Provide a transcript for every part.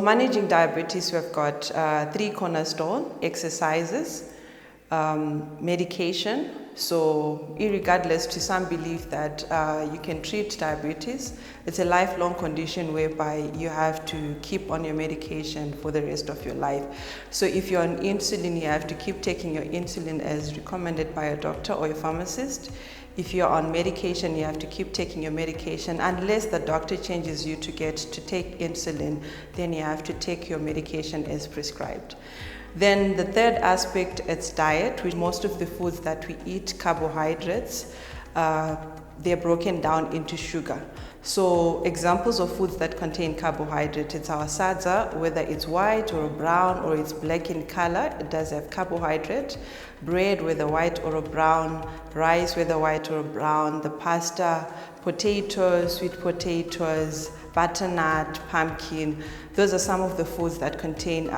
Managing diabetes, we've got 3 cornerstone: exercises, medication. So irregardless to some belief that you can treat diabetes, it's a lifelong condition whereby you have to keep on your medication for the rest of your life. So if you're on insulin, you have to keep taking your insulin as recommended by a doctor or a pharmacist. If you're on medication, you have to keep taking your medication unless the doctor changes you to take insulin, then you have to take your medication as prescribed. Then the third aspect is diet, which most of the foods that we eat, carbohydrates, they're broken down into sugar. So examples of foods that contain carbohydrate, it's our sadza, whether it's white or brown or it's black in color, it does have carbohydrate. Bread, whether white or brown, rice, whether white or brown, the pasta, potatoes, sweet potatoes, butternut, pumpkin. Those are some of the foods that contain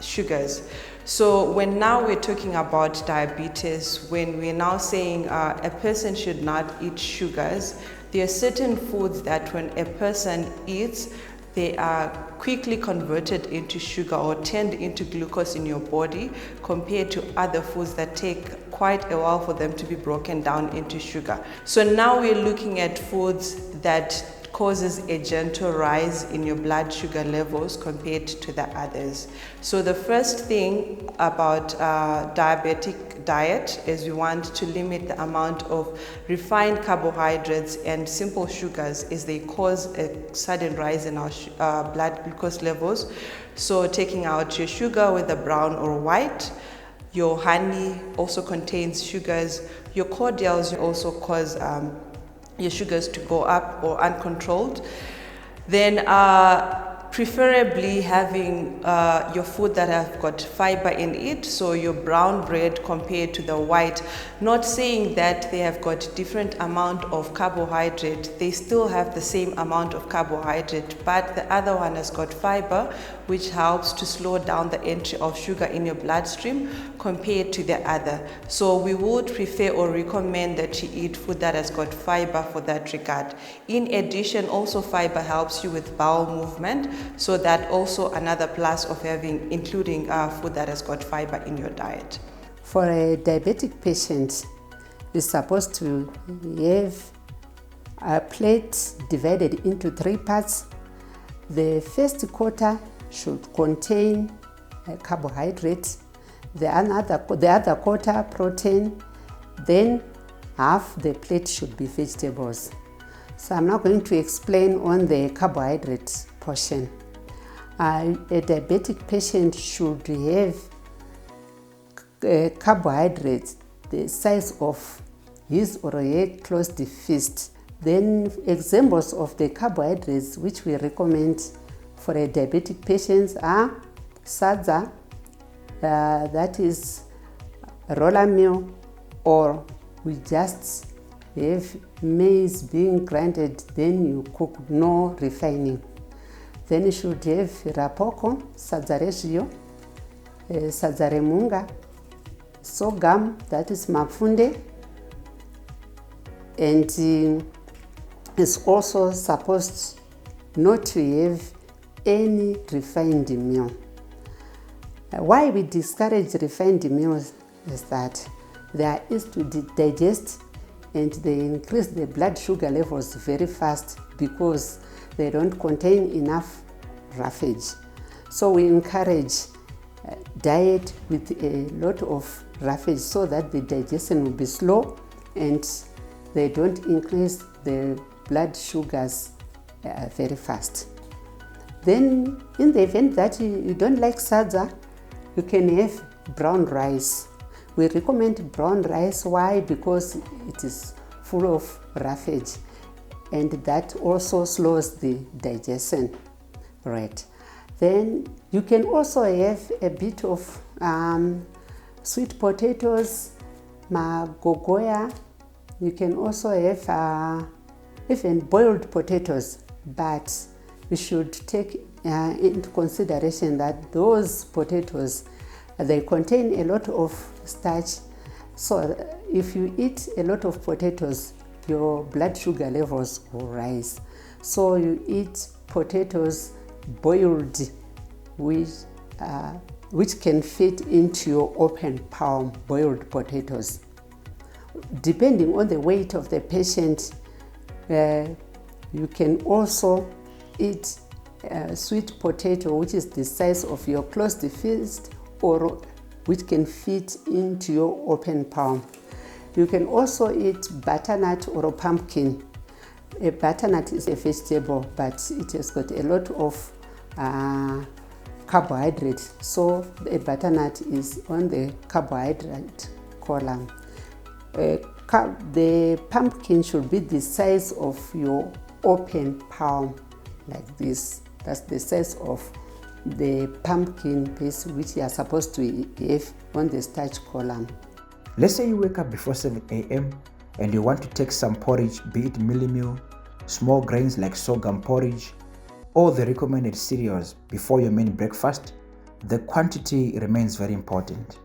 sugars. So when now we're talking about diabetes, when we're now saying a person should not eat sugars, there are certain foods that when a person eats, they are quickly converted into sugar or turned into glucose in your body compared to other foods that take quite a while for them to be broken down into sugar. So now we're looking at foods that causes a gentle rise in your blood sugar levels compared to the others. So the first thing about diabetic diet is we want to limit the amount of refined carbohydrates and simple sugars as they cause a sudden rise in our blood glucose levels. So taking out your sugar, whether brown or white. Your honey also contains sugars. Your cordials also cause your sugars to go up or uncontrolled. Then preferably having your food that have got fiber in it, so your brown bread compared to the white. Not saying that they have got different amount of carbohydrate, they still have the same amount of carbohydrate, but the other one has got fiber, which helps to slow down the entry of sugar in your bloodstream compared to the other. So we would prefer or recommend that you eat food that has got fiber for that regard. In addition, also fiber helps you with bowel movement, so that also another plus of including food that has got fiber in your diet. For a diabetic patient, you're supposed to have a plate divided into 3 parts. The first quarter should contain carbohydrates, the other quarter protein, then half the plate should be vegetables. So I'm not going to explain on the carbohydrates portion. A diabetic patient should have carbohydrates the size of his or her closed fist. Then examples of the carbohydrates which we recommend for a diabetic patient are sadza, that is roller meal, or we just have maize being grinded, then you cook, no refining. Then you should have rapoko, sadza regio, sadza remunga, sorghum, that is mafunde, and it's also supposed not to have any refined meal. Why we discourage refined meals is that they are easy to digest and they increase the blood sugar levels very fast because they don't contain enough roughage. So we encourage diet with a lot of roughage so that the digestion will be slow and they don't increase the blood sugars very fast. Then in the event that you don't like sadza, you can have brown rice. We recommend brown rice. Why? Because it is full of roughage and that also slows the digestion. Right. Then you can also have a bit of sweet potatoes, magogoya. You can also have even boiled potatoes, but you should take into consideration that those potatoes, they contain a lot of starch. So if you eat a lot of potatoes, your blood sugar levels will rise. So you eat potatoes boiled which can fit into your open palm boiled potatoes. Depending on the weight of the patient, you can also eat sweet potato, which is the size of your closed fist, or which can fit into your open palm. You can also eat butternut or a pumpkin. A butternut is a vegetable, but it has got a lot of carbohydrate, so a butternut is on the carbohydrate column. The pumpkin should be the size of your open palm, like this. That's the size of the pumpkin paste which you are supposed to have on the starch column. Let's say you wake up before 7 a.m. and you want to take some porridge, be it mielie meal, small grains like sorghum porridge, or the recommended cereals before your main breakfast. The quantity remains very important.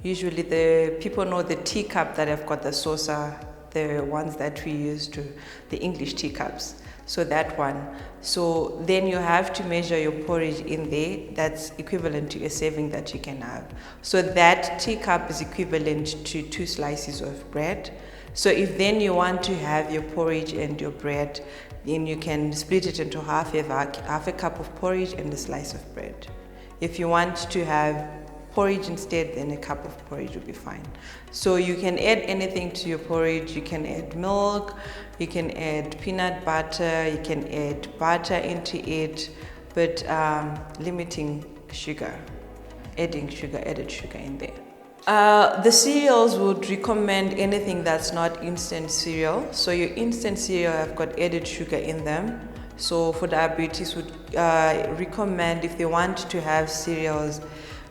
Usually the people know the teacup that have got the saucer, the ones that we use to, the English teacups. So that one. So then you have to measure your porridge in there. That's equivalent to a serving that you can have. So that teacup is equivalent to 2 slices of bread. So if then you want to have your porridge and your bread, then you can split it into half a cup of porridge and a slice of bread. If you want to have porridge instead, then a cup of porridge will be fine. So you can add anything to your porridge. You can add milk, you can add peanut butter, you can add butter into it, but limiting sugar, added sugar in there. The cereals would recommend anything that's not instant cereal. So your instant cereal have got added sugar in them. So for diabetes would recommend, if they want to have cereals,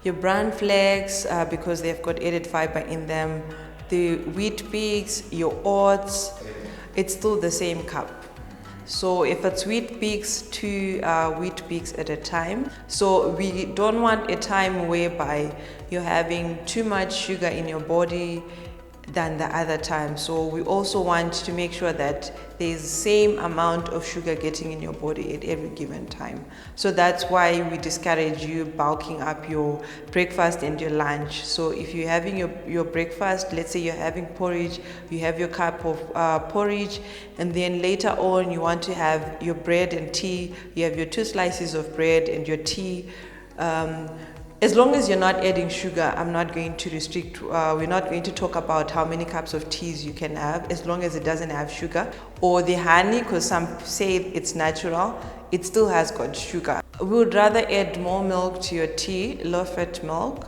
your bran flakes, because they've got added fiber in them, the wheat bix, your oats, it's still the same cup. So if it's wheat bix, 2 wheat bix at a time. So we don't want a time whereby you're having too much sugar in your body than the other time. So we also want to make sure that there's the same amount of sugar getting in your body at every given time. So that's why we discourage you bulking up your breakfast and your lunch. So if you're having your breakfast, let's say you're having porridge, you have your cup of porridge, and then later on you want to have your bread and tea, you have your 2 slices of bread and your tea. As long as you're not adding sugar, I'm not going to restrict, we're not going to talk about how many cups of teas you can have, as long as it doesn't have sugar. Or the honey, because some say it's natural, it still has got sugar. We would rather add more milk to your tea, low-fat milk,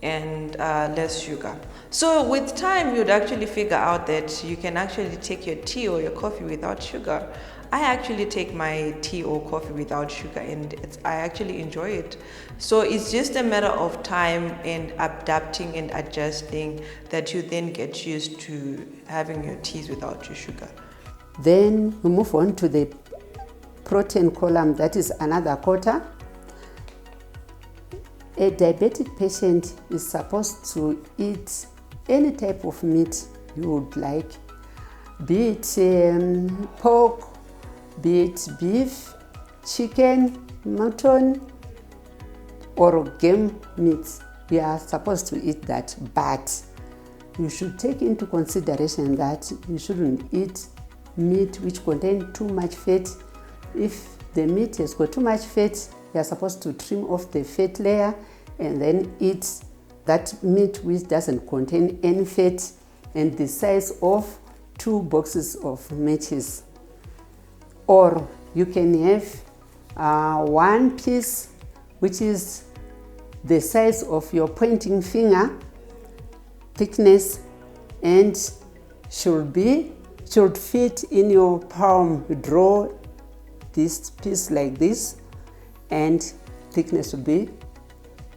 and less sugar. So with time, you'd actually figure out that you can actually take your tea or your coffee without sugar. I actually take my tea or coffee without sugar, and I actually enjoy it. So it's just a matter of time and adapting and adjusting that you then get used to having your teas without your sugar. Then we move on to the protein column, that is another quarter. A diabetic patient is supposed to eat any type of meat you would like, be it pork, be it beef, chicken, mutton, or game meat. We are supposed to eat that, but you should take into consideration that you shouldn't eat meat which contains too much fat. If the meat has got too much fat, you are supposed to trim off the fat layer and then eat that meat which doesn't contain any fat and the size of 2 boxes of matches. Or you can have 1 piece which is the size of your pointing finger thickness and should fit in your palm. You draw this piece like this and thickness will be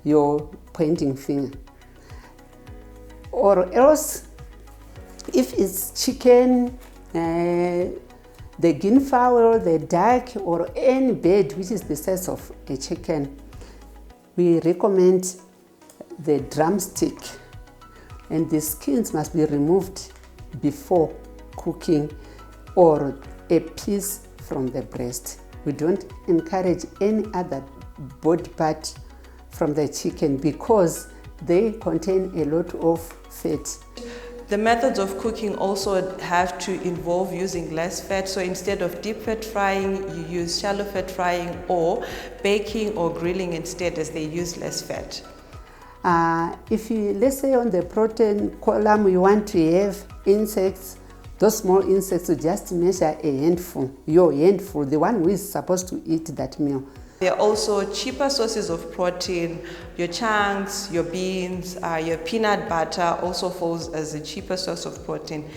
your pointing finger. Or else, if it's chicken, the guinea fowl, the duck, or any bird which is the size of a chicken, we recommend the drumstick, and the skins must be removed before cooking, or a piece from the breast. We don't encourage any other body part from the chicken because they contain a lot of fat. The methods of cooking also have to involve using less fat. So instead of deep fat frying, you use shallow fat frying, or baking or grilling instead, as they use less fat. If you, let's say on the protein column, you want to have insects, those small insects, you just measure a handful, your handful, the one who is supposed to eat that meal. There are also cheaper sources of protein. Your chunks, your beans, your peanut butter also falls as a cheaper source of protein.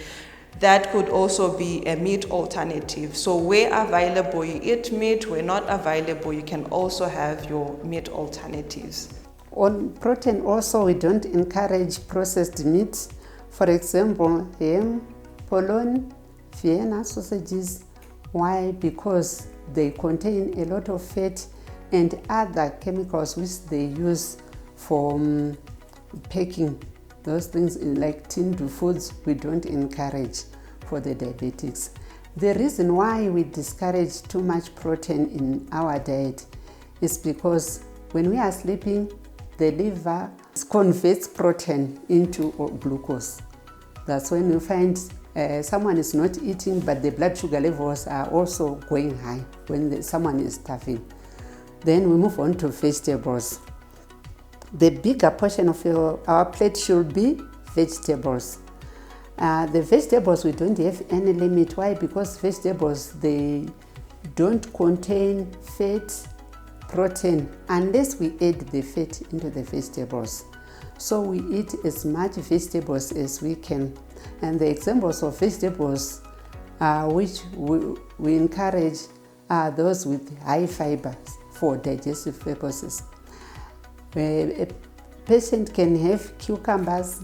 That could also be a meat alternative. So where available, you eat meat. Where not available, you can also have your meat alternatives. On protein also, we don't encourage processed meats. For example, ham, polony, Vienna sausages. Why? Because they contain a lot of fat and other chemicals which they use for packing. Those things like tinned foods, we don't encourage for the diabetics. The reason why we discourage too much protein in our diet is because when we are sleeping, the liver converts protein into glucose. That's when you find someone is not eating, but the blood sugar levels are also going high when someone is starving. Then we move on to vegetables. The bigger portion of our plate should be vegetables. The vegetables, we don't have any limit. Why? Because vegetables, they don't contain fat, protein, unless we add the fat into the vegetables. So we eat as much vegetables as we can. And the examples of vegetables which we encourage are those with high fibers for digestive purposes. A patient can have cucumbers,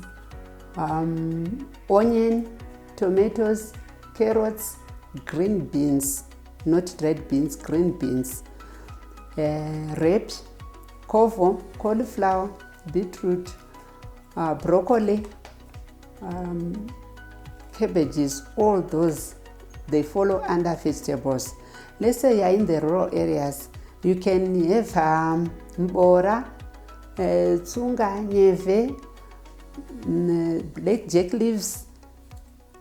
onion, tomatoes, carrots, green beans, not red beans, green beans, ribs, kovo, cauliflower, beetroot, broccoli, cabbages, all those, they follow under vegetables. Let's say you're in the rural areas, you can have mbora, tsunga, nyeve, black jack leaves,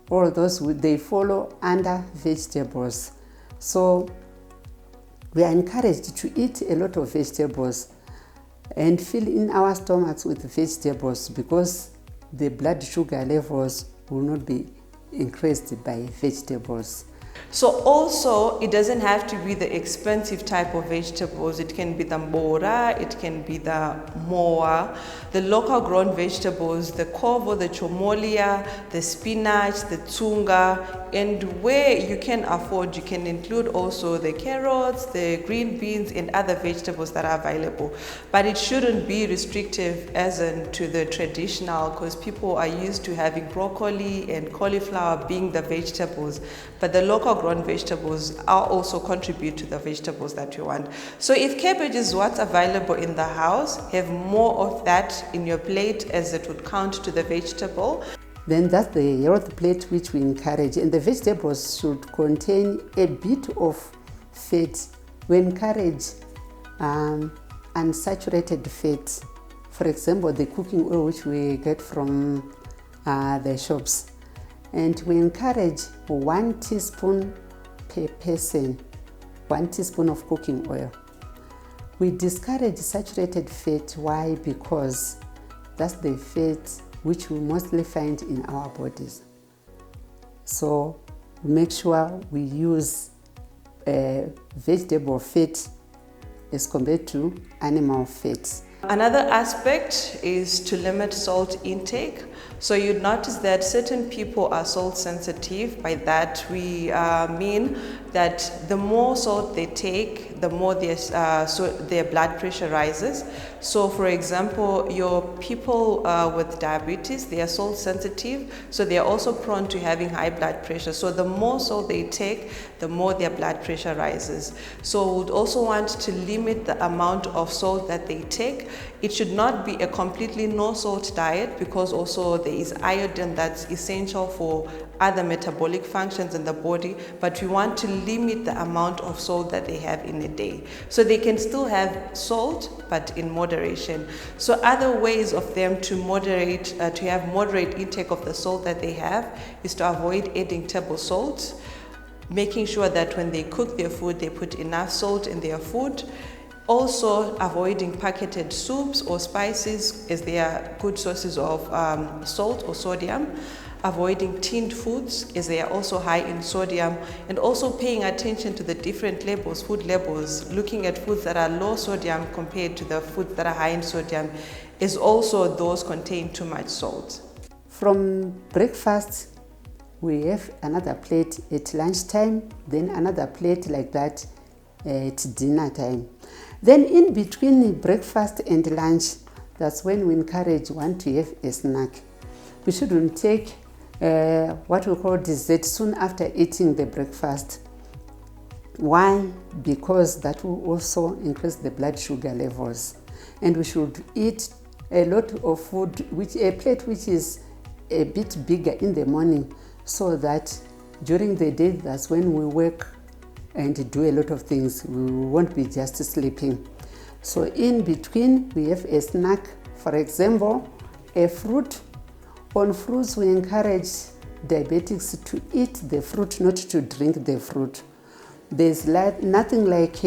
all those, they follow under vegetables. So we are encouraged to eat a lot of vegetables and fill in our stomachs with vegetables because the blood sugar levels will not be increased by vegetables. So also, it doesn't have to be the expensive type of vegetables. It can be the mbora, it can be the moa, the local grown vegetables, the kovo, the chomolia, the spinach, the tsunga, and where you can afford, you can include also the carrots, the green beans, and other vegetables that are available. But it shouldn't be restrictive as in to the traditional, because people are used to having broccoli and cauliflower being the vegetables, but the local grown vegetables are also contribute to the vegetables that you want. So if cabbage is what's available in the house, have more of that in your plate as it would count to the vegetable. Then that's the health plate which we encourage, and the vegetables should contain a bit of fat. We encourage unsaturated fat. For example, the cooking oil which we get from the shops. And we encourage 1 teaspoon per person, 1 teaspoon of cooking oil. We discourage saturated fat. Why? Because that's the fat which we mostly find in our bodies. So make sure we use vegetable fat as compared to animal fats. Another aspect is to limit salt intake. So you'd notice that certain people are salt sensitive. By that we mean that the more salt they take, the more their blood pressure rises. So for example, your people with diabetes, they are salt sensitive, so they are also prone to having high blood pressure. So the more salt they take, the more their blood pressure rises. So we'd also want to limit the amount of salt that they take. It should not be a completely no salt diet, because also there is iodine that's essential for other metabolic functions in the body, but we want to limit the amount of salt that they have in a day. So they can still have salt, but in moderation. So other ways of them to have moderate intake of the salt that they have is to avoid adding table salt, making sure that when they cook their food, they put enough salt in their food. Also avoiding packaged soups or spices, as they are good sources of salt or sodium. Avoiding tinned foods, as they are also high in sodium, and also paying attention to the different labels, food labels, looking at foods that are low sodium compared to the foods that are high in sodium, as also those contain too much salt. From breakfast, we have another plate at lunchtime, then another plate like that at dinner time. Then in between breakfast and lunch, that's when we encourage one to have a snack. We shouldn't take what we call dessert soon after eating the breakfast. Why? Because that will also increase the blood sugar levels. And we should eat a lot of food, a plate which is a bit bigger in the morning, so that during the day, that's when we work and do a lot of things. We won't be just sleeping. So in between, we have a snack, for example, a fruit. On fruits, we encourage diabetics to eat the fruit, not to drink the fruit. There's nothing like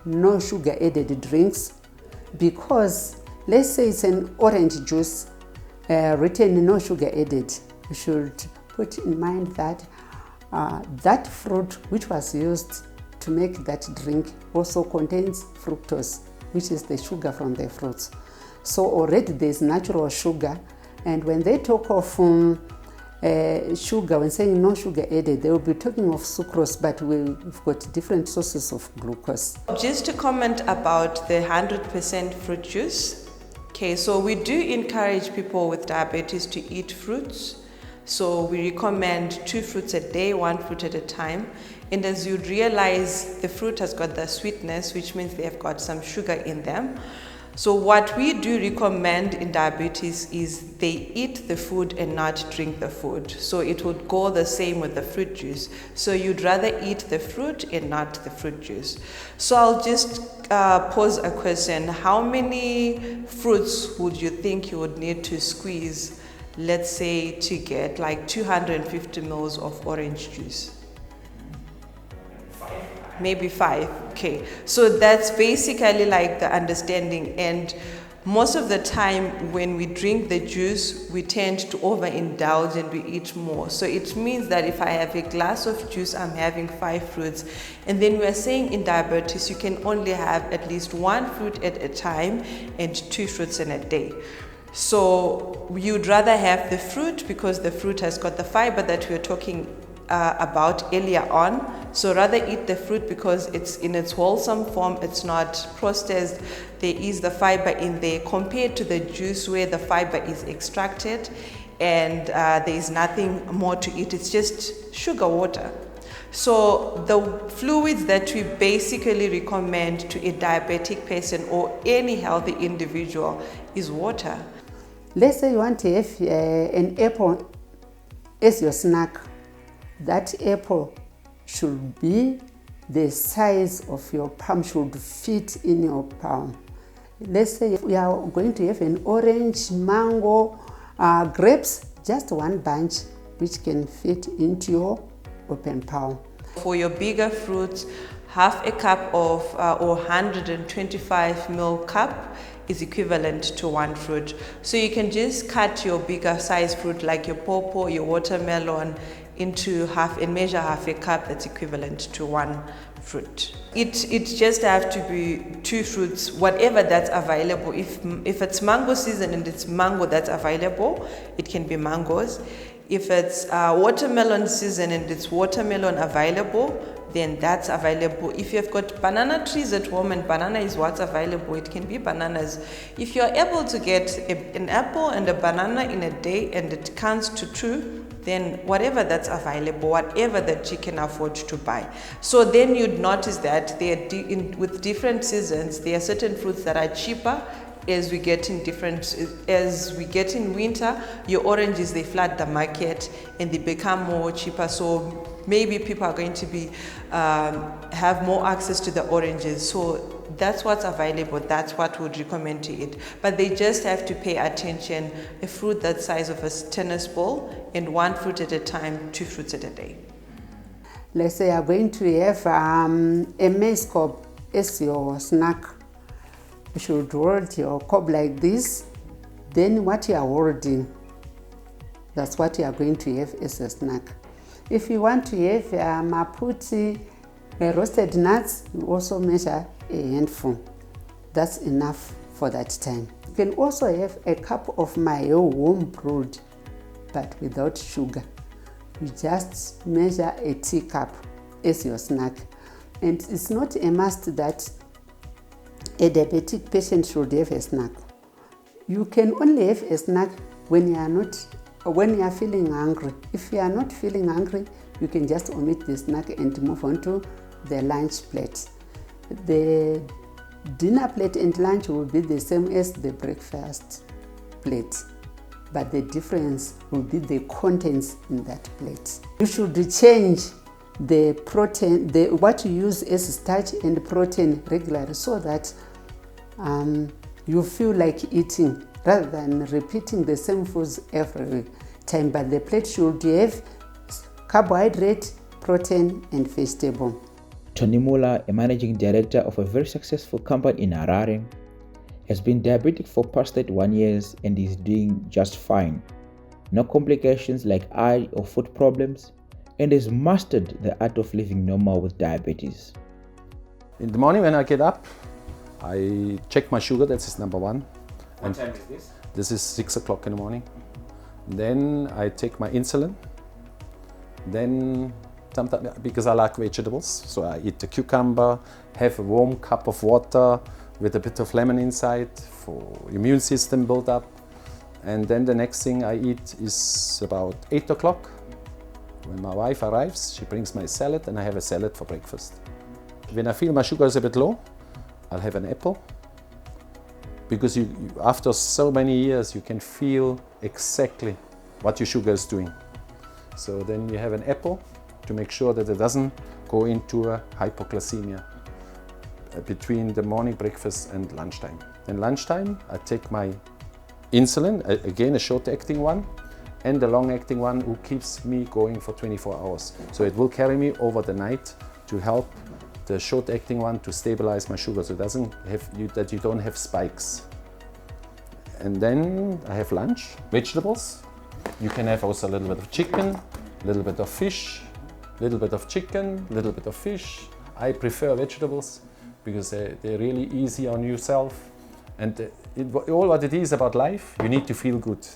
no sugar added drinks, because let's say it's an orange juice written no sugar added. You should put in mind that that fruit which was used to make that drink also contains fructose, which is the sugar from the fruits. So already there's natural sugar. And when they talk of sugar, when saying no sugar added, they will be talking of sucrose, but we've got different sources of glucose. Just to comment about the 100% fruit juice. Okay, so we do encourage people with diabetes to eat fruits. So we recommend 2 fruits a day, 1 fruit at a time. And as you realize, the fruit has got the sweetness, which means they have got some sugar in them. So what we do recommend in diabetes is they eat the food and not drink the food. So it would go the same with the fruit juice. So you'd rather eat the fruit and not the fruit juice. So I'll just pose a question. How many fruits would you think you would need to squeeze, let's say, to get like 250 mils of orange juice? Maybe 5. Okay, so that's basically like the understanding. And most of the time when we drink the juice, we tend to overindulge and we eat more. So it means that if I have a glass of juice, I'm having 5 fruits. And then we're saying in diabetes, you can only have at least 1 fruit at a time and 2 fruits in a day. So you'd rather have the fruit because the fruit has got the fiber that we were talking about earlier on. So rather eat the fruit because it's in its wholesome form, it's not processed, there is the fiber in there, compared to the juice where the fiber is extracted and there is nothing more to it, it's just sugar water. So the fluids that we basically recommend to a diabetic person or any healthy individual is water. Let's say you want to have an apple as your snack. That apple should be the size of your palm, should fit in your palm. Let's say we are going to have an orange, mango, grapes, just 1 bunch which can fit into your open palm. For your bigger fruits, half a cup of or 125 ml cup is equivalent to 1 fruit. So you can just cut your bigger size fruit like your pawpaw, your watermelon into half and measure half a cup that's equivalent to 1 fruit. It just have to be 2 fruits, whatever that's available. If it's mango season and it's mango that's available, it can be mangoes. If it's watermelon season and it's watermelon available, then that's available. If you've got banana trees at home and banana is what's available, it can be bananas. If you're able to get an apple and a banana in a day and it counts to 2, then whatever that's available, whatever that you can afford to buy. So then you'd notice that with different seasons, there are certain fruits that are cheaper as we get in winter, your oranges, they flood the market and they become more cheaper. So maybe people are going to be have more access to the oranges. So that's what's available. That's what we'd recommend to eat. But they just have to pay attention. A fruit that size of a tennis ball, and 1 fruit at a time, 2 fruits at a day. Let's say you're going to have a maize cob as your snack. You should hold your cob like this. Then what you are holding, that's what you are going to have as a snack. If you want to have maputi, roasted nuts, you also measure a handful. That's enough for that time. You can also have a cup of mayo home brewed, but without sugar. You just measure a teacup as your snack. And it's not a must that a diabetic patient should have a snack. You can only have a snack when you are feeling hungry. If you are not feeling hungry, you can just omit the snack and move on to the lunch plate. The dinner plate and lunch will be the same as the breakfast plate, but the difference will be the contents in that plate. You should change the protein, what you use as starch and protein regularly, so that you feel like eating rather than repeating the same foods every time. But the plate should have carbohydrate, protein, and vegetable. Toni Muller, a managing director of a very successful company in Harare, has been diabetic for past 31 years and is doing just fine. No complications like eye or foot problems, and has mastered the art of living normal with diabetes. In the morning when I get up, I check my sugar, that's number one. What time is this? This is 6 o'clock in the morning. Then I take my insulin. Then sometimes, because I like vegetables, so I eat the cucumber, have a warm cup of water with a bit of lemon inside for immune system build up. And then the next thing I eat is about 8 o'clock. When my wife arrives, she brings my salad and I have a salad for breakfast. When I feel my sugar is a bit low, I'll have an apple. Because after so many years, you can feel exactly what your sugar is doing. So then you have an apple to make sure that it doesn't go into a hypoglycemia between the morning breakfast and lunchtime. Then lunchtime, I take my insulin, again a short-acting one, and the long-acting one who keeps me going for 24 hours. So it will carry me over the night to help the short-acting one to stabilize my sugar, so it doesn't have that you don't have spikes. And then I have lunch, vegetables. You can have also a little bit of chicken, a little bit of fish, a little bit of chicken, a little bit of fish. I prefer vegetables because they're really easy on yourself. And all what it is about life, you need to feel good.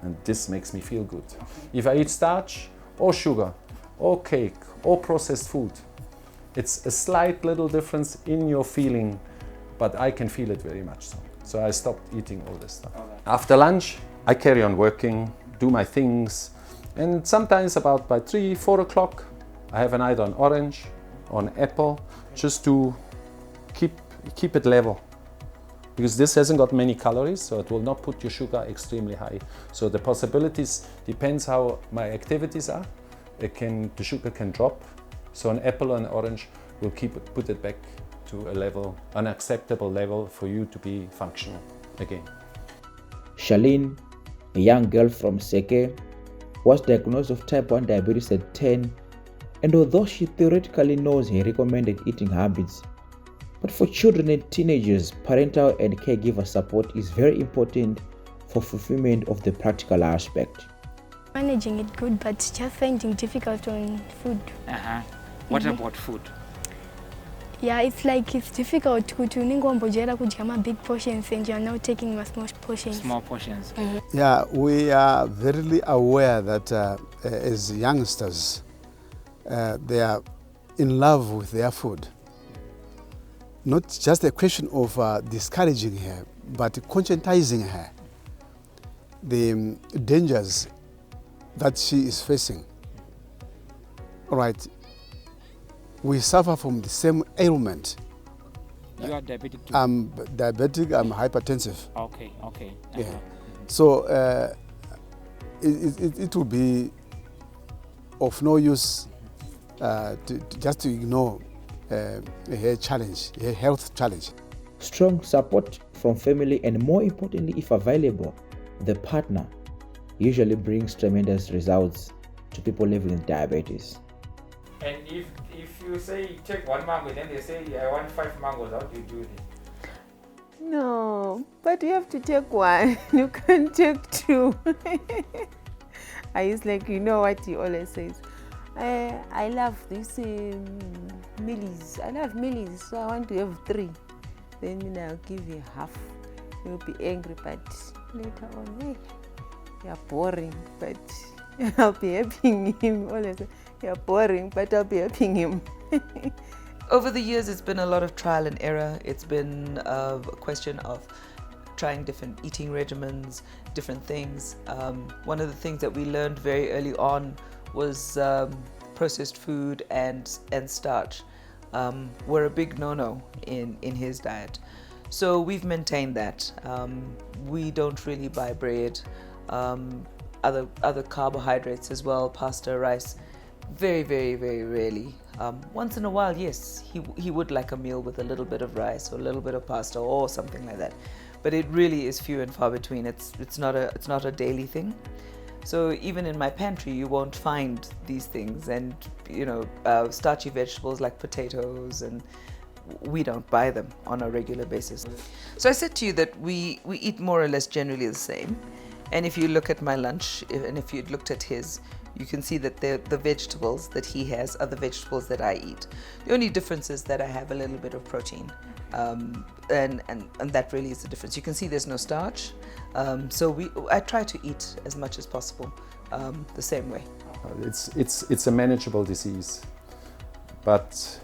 And this makes me feel good. If I eat starch or sugar or cake or processed food, it's a slight little difference in your feeling, but I can feel it very much so. So I stopped eating all this stuff. After lunch, I carry on working, do my things, and sometimes about by 3, 4 o'clock, I have an either an orange or an apple, just to keep it level. Because this hasn't got many calories, so it will not put your sugar extremely high. So the possibilities depends how my activities are. The sugar can drop. So an apple or an orange will put it back to a level, an acceptable level for you to be functional again. Charlene, a young girl from Seke, was diagnosed with type 1 diabetes at 10, and although she theoretically knows her recommended eating habits, but for children and teenagers, parental and caregiver support is very important for fulfillment of the practical aspect. Managing it good, but just finding difficult on food. What about food? Yeah, it's difficult to ningombojera kujama big portions and you are now taking small portions. Small portions. Yeah, we are very aware that as youngsters, they are in love with their food. Not just a question of discouraging her, but conscientizing her the dangers that she is facing. All right, we suffer from the same ailment. You are diabetic too? I'm diabetic, I'm hypertensive. Okay, okay. Yeah. So it will be of no use just to ignore her challenge, her health challenge. Strong support from family, and more importantly, if available, the partner usually brings tremendous results to people living with diabetes. And if you say take one mango, then they say I want 5 mangoes, how do you do it? No, but you have to take one. You can't take 2. It's like, you know what he always says. I love this millies. I love millies, so I want to have 3. Then I'll give you half. You'll be angry, but later on, hey, you're boring, but I'll be helping him. Always, you're boring, but I'll be helping him. Over the years, it's been a lot of trial and error. It's been a question of trying different eating regimens, different things. One of the things that we learned very early on was processed food and starch were a big no-no in his diet. So we've maintained that. We don't really buy bread, other carbohydrates as well, pasta, rice. Very, very, very rarely. Once in a while, yes, he would like a meal with a little bit of rice or a little bit of pasta or something like that. But it really is few and far between. It's not a daily thing. So even in my pantry, you won't find these things, and starchy vegetables like potatoes, and we don't buy them on a regular basis. So I said to you that we eat more or less generally the same. And if you look at my lunch, and if you looked at his, you can see that the vegetables that he has are the vegetables that I eat. The only difference is that I have a little bit of protein, and that really is the difference. You can see there's no starch, so I try to eat as much as possible the same way. It's a manageable disease, but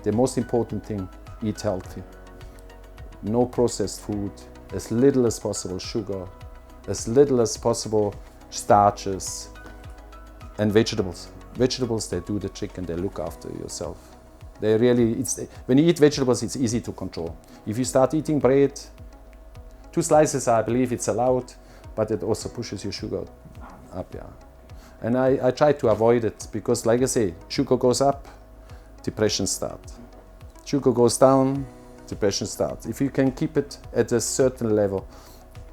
the most important thing, eat healthy. No processed food, as little as possible sugar, as little as possible starches, and vegetables. Vegetables, they do the trick and they look after yourself. They really, when you eat vegetables, it's easy to control. If you start eating bread, 2 slices, I believe it's allowed, but it also pushes your sugar up, yeah. And I try to avoid it because, like I say, sugar goes up, depression starts. Sugar goes down, depression starts. If you can keep it at a certain level,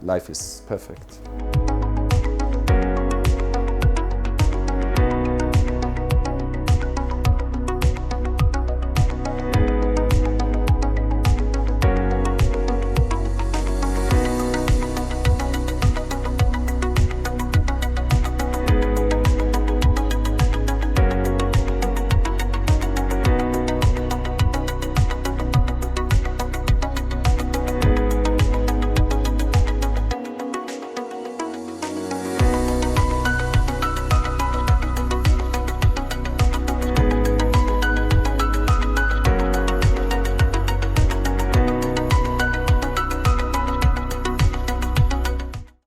life is perfect.